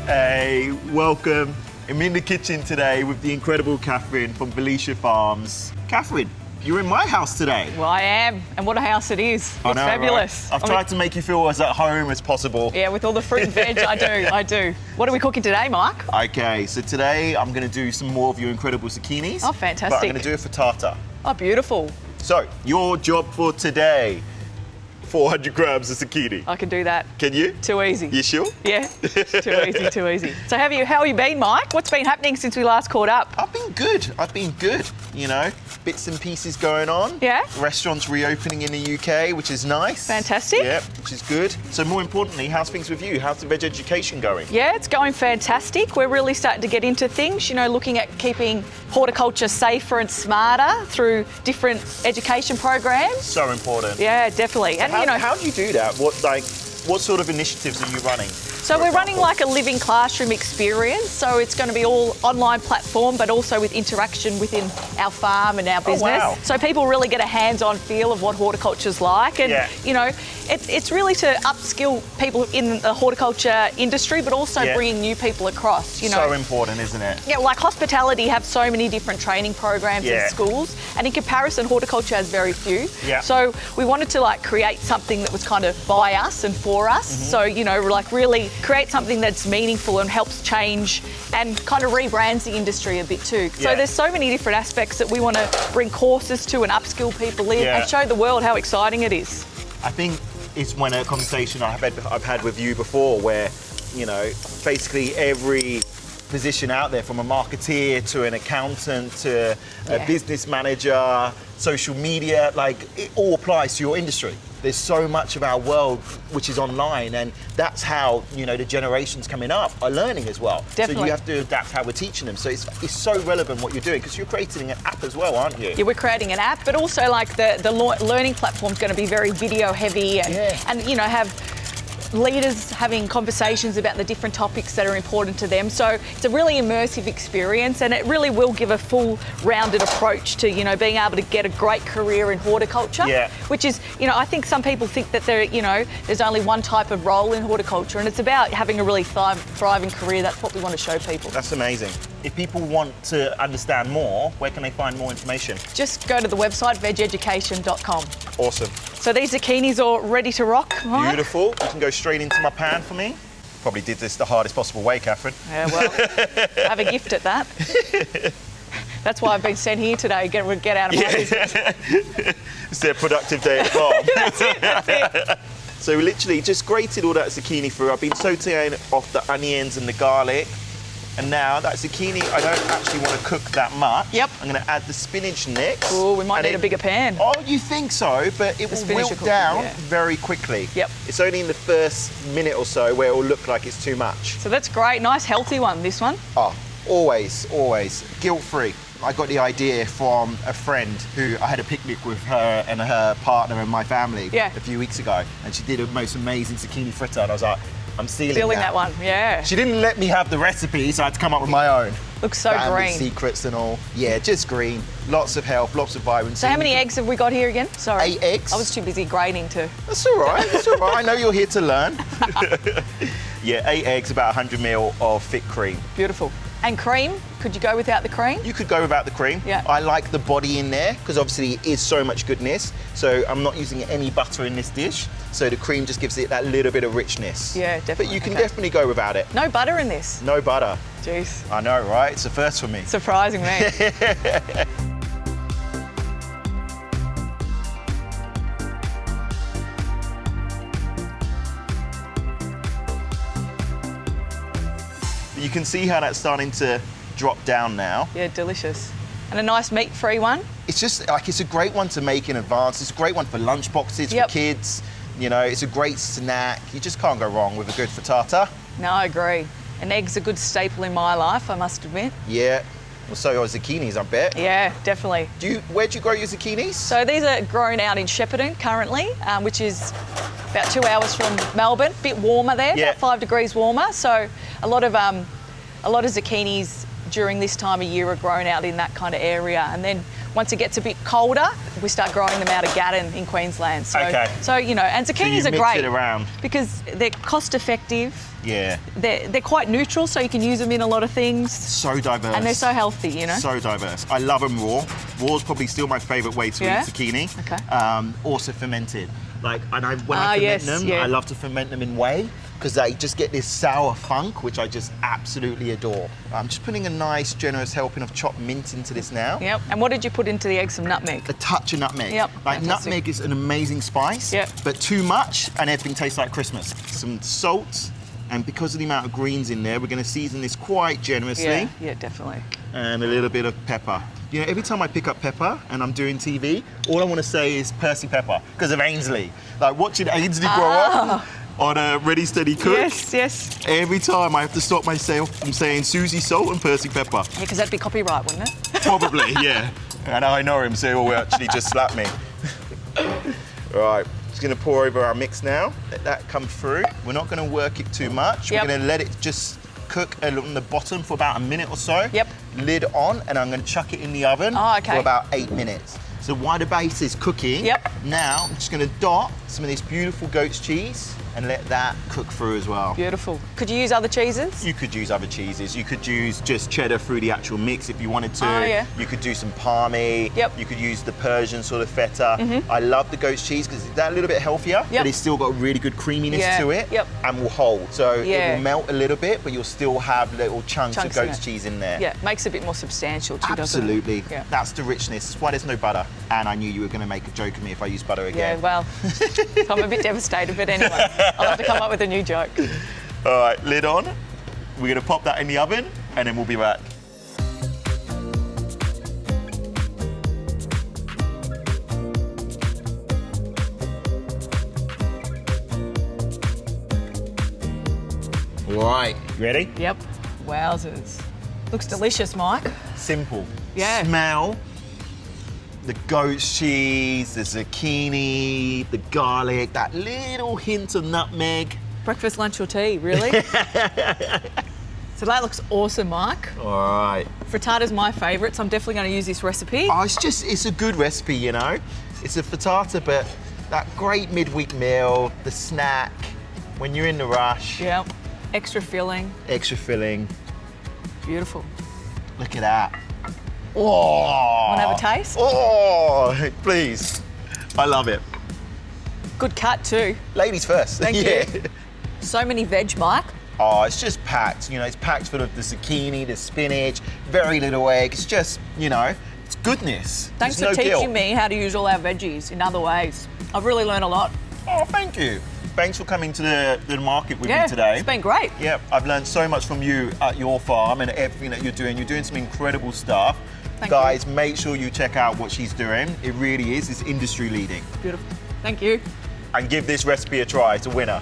Hey, welcome. I'm in the kitchen today with the incredible Catherine from Felicia Farms. Catherine, you're in my house today. Well, I am, and what a house it is. It's fabulous. Right? I've tried to make you feel as at home as possible. Yeah, with all the fruit and veg, I do. What are we cooking today, Mike? Okay, so today I'm going to do some more of your incredible zucchinis. Oh, fantastic. But I'm going to do it for tartar. Oh, beautiful. So, your job for today, 400 grams of zucchini. I can do that. Can you? Too easy. You sure? Yeah, too easy. So how have you been, Mike? What's been happening since we last caught up? I've been good. You know, bits and pieces going on. Yeah. Restaurants reopening in the UK, which is nice. Fantastic. Yeah, which is good. So more importantly, how's things with you? How's the veg education going? Yeah, it's going fantastic. We're really starting to get into things, you know, looking at keeping horticulture safer and smarter through different education programs. So important. Yeah, definitely. And How do you do that? What sort of initiatives are you running? So we're running like a living classroom experience. So it's going to be all online platform, but also with interaction within our farm and our business. wow. So people really get a hands-on feel of what horticulture's like. And, you know, it's really to upskill people in the horticulture industry, but also bringing new people across, you know. So important, isn't it? Yeah, like hospitality have so many different training programs in schools, and in comparison, horticulture has very few. Yeah. So we wanted to like create something that was kind of by us and for us. So, you know, like really create something that's meaningful and helps change and kind of rebrands the industry a bit too. So there's so many different aspects that we want to bring courses to and upskill people in and show the world how exciting it is. I think it's when a conversation I've had with you before where, you know, basically every position out there, from a marketeer to an accountant to a business manager, social media, like it all applies to your industry. There's so much of our world which is online, and that's how, you know, the generations coming up are learning as well. Definitely. So you have to adapt how we're teaching them. So it's so relevant what you're doing, because you're creating an app as well, aren't you? Yeah, we're creating an app, but also like the learning platform's going to be very video heavy and you know, have leaders having conversations about the different topics that are important to them. So it's a really immersive experience, and it really will give a full rounded approach to, you know, being able to get a great career in horticulture, which is, you know, I think some people think that there's only one type of role in horticulture, and it's about having a really thriving career. That's what we want to show people. That's amazing. If people want to understand more, where can they find more information? Just go to the website, vegeducation.com. Awesome. So these zucchinis are ready to rock, right? Beautiful. You can go straight into my pan for me. Probably did this the hardest possible way, Catherine. Yeah, well, I have a gift at that. That's why I've been sent here today, get out of my business. It's their productive day at the farm. That's it. So we literally just grated all that zucchini through. I've been sauteing off the onions and the garlic. And now that zucchini, I don't actually want to cook that much. Yep. I'm going to add the spinach next. Oh, we might need a bigger pan. Oh, you think so? But it will wilt down very quickly. Yep. It's only in the first minute or so where it will look like it's too much. So that's great. Nice, healthy one, this one. Oh, always. Guilt-free. I got the idea from a friend who I had a picnic with her and her partner and my family a few weeks ago. And she did a most amazing zucchini fritter. And I was like, I'm stealing that one, yeah. She didn't let me have the recipe, so I had to come up with my own. Looks so green. Secrets and all. Yeah, just green. Lots of health, lots of vibrancy. So how many eggs have we got here again? Sorry. 8 eggs. I was too busy grating to... That's all right, that's all right. I know you're here to learn. Yeah, 8 eggs, about 100 ml of thick cream. Beautiful. And cream? Could you go without the cream? You could go without the cream. Yeah. I like the body in there because obviously it is so much goodness. So I'm not using any butter in this dish. So the cream just gives it that little bit of richness. Yeah, definitely. But you can definitely go without it. No butter in this? No butter. Jeez. I know, right? It's a first for me. Surprising me. You can see how that's starting to drop down now. Yeah, delicious. And a nice meat-free one. It's just like, it's a great one to make in advance. It's a great one for lunch boxes for kids. You know, it's a great snack. You just can't go wrong with a good frittata. No, I agree. And eggs are a good staple in my life, I must admit. Yeah. Well, so are zucchinis, I bet. Yeah, definitely. Where do you grow your zucchinis? So these are grown out in Shepparton currently, which is about 2 hours from Melbourne. A bit warmer there, about 5 degrees warmer. So a lot of zucchinis during this time of year are grown out in that kind of area. And then once it gets a bit colder, we start growing them out of Gatton in Queensland. So, Okay. so you know, and zucchinis are mix great it around. because they're cost effective. Yeah. They're quite neutral, so you can use them in a lot of things. So diverse. And they're so healthy, you know. So diverse. I love them raw. Raw is probably still my favourite way to Yeah? eat zucchini. Okay. Also fermented. Like, and when I ferment yes, them, yeah. I love to ferment them in whey because they just get this sour funk, which I just absolutely adore. I'm just putting a nice, generous helping of chopped mint into this now. Yep. And what did you put into the eggs? Some nutmeg. A touch of nutmeg. Yep, Like fantastic. nutmeg is an amazing spice, Yep. but too much and everything tastes like Christmas. Some salt, and because of the amount of greens in there, we're going to season this quite generously. Yeah, yeah, definitely. And a little bit of pepper. You know, every time I pick up pepper and I'm doing TV, all I want to say is Percy Pepper because of Ainsley. Like watching Ainsley grow up on a Ready Steady Cook. Yes, yes. Every time I have to stop myself from saying Susie Salt and Percy Pepper. Yeah, because that'd be copyright, wouldn't it? Probably, yeah. And I know him, so he will actually just slap me. Right, just gonna pour over our mix now. Let that come through. We're not gonna work it too much. Yep. We're gonna let it just cook on the bottom for about a minute or so. Yep. Lid on, and I'm gonna chuck it in the oven Okay. for about 8 minutes. So while the base is cooking, Yep. now I'm just gonna dot some of this beautiful goat's cheese and let that cook through as well. Beautiful. Could you use other cheeses? You could use other cheeses. You could use just cheddar through the actual mix if you wanted to. Oh, yeah. You could do some parmy. Yep. You could use the Persian sort of feta. I love the goat's cheese because it's that little bit healthier, Yep. but it's still got really good creaminess Yeah. to it Yep. and will hold. So it Yeah. will melt a little bit, but you'll still have little chunks of Chunks in goat's it. cheese in there. Yeah, makes it a bit more substantial too, doesn't it? Absolutely. Yeah. That's the richness. That's why there's no butter. And I knew you were going to make a joke of me if I use butter Yeah, again. well, I'm a bit devastated, but anyway, I'll have to come up with a new joke. All right, lid on. We're going to pop that in the oven and then we'll be back. Right, ready? Yep. Wowzers. Looks delicious, Mike. Simple. Yeah. Smell the goat's cheese, the zucchini, the garlic, that little hint of nutmeg. Breakfast, lunch, or tea, really? So that looks awesome, Mike. All right. Frittata's my favourite, so I'm definitely going to use this recipe. Oh, it's a good recipe, you know. It's a frittata, but that great midweek meal, the snack, when you're in the rush, Yep. Extra filling. extra filling. Beautiful. Look at that. Oh. Want to have a taste? Oh, please. I love it. Good cut too. Ladies first. Thank yeah. you. So many veg, Mike. Oh, it's just packed. You know, it's packed full of the zucchini, the spinach, very little egg. It's just, you know, it's goodness. Thanks There's for no teaching guilt. me how to use all our veggies in other ways. I've really learned a lot. Oh, thank you. Thanks for coming to the market with Yeah, me today. it's been great. Yeah, I've learned so much from you at your farm and everything that you're doing. You're doing some incredible stuff. Thank Guys, make sure you check out what she's doing. It really is. It's industry leading. Beautiful. Thank you. And give this recipe a try. It's a winner.